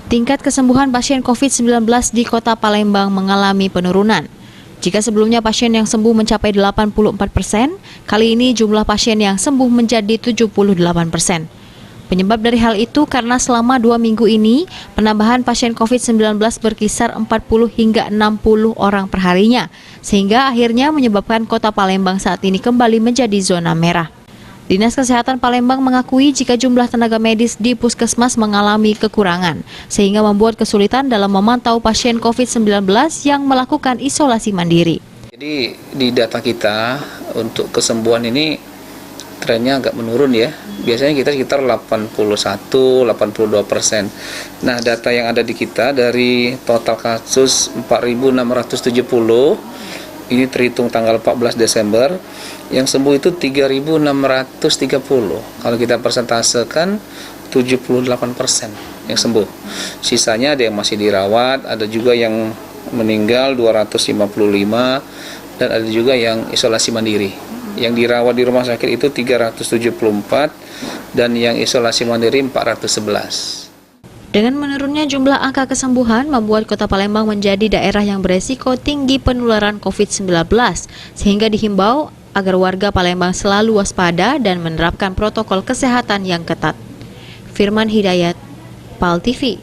Tingkat kesembuhan pasien COVID-19 di Kota Palembang mengalami penurunan. Jika sebelumnya pasien yang sembuh mencapai 84%, kali ini jumlah pasien yang sembuh menjadi 78%. Penyebab dari hal itu karena selama 2 minggu ini, penambahan pasien COVID-19 berkisar 40 hingga 60 orang perharinya, sehingga akhirnya menyebabkan Kota Palembang saat ini kembali menjadi zona merah. Dinas Kesehatan Palembang mengakui jika jumlah tenaga medis di puskesmas mengalami kekurangan, sehingga membuat kesulitan dalam memantau pasien COVID-19 yang melakukan isolasi mandiri. Jadi di data kita untuk kesembuhan ini trennya agak menurun ya. Biasanya kita sekitar 81-82%. Nah, data yang ada di kita dari total kasus 4.670 ini terhitung tanggal 14 Desember, yang sembuh itu 3.630. Kalau kita persentasekan 78% yang sembuh. Sisanya ada yang masih dirawat, ada juga yang meninggal 255, dan ada juga yang isolasi mandiri. Yang dirawat di rumah sakit itu 374 dan yang isolasi mandiri 411. Dengan menurunnya jumlah angka kesembuhan membuat Kota Palembang menjadi daerah yang beresiko tinggi penularan COVID-19, sehingga dihimbau agar warga Palembang selalu waspada dan menerapkan protokol kesehatan yang ketat. Firman Hidayat, PAL TV.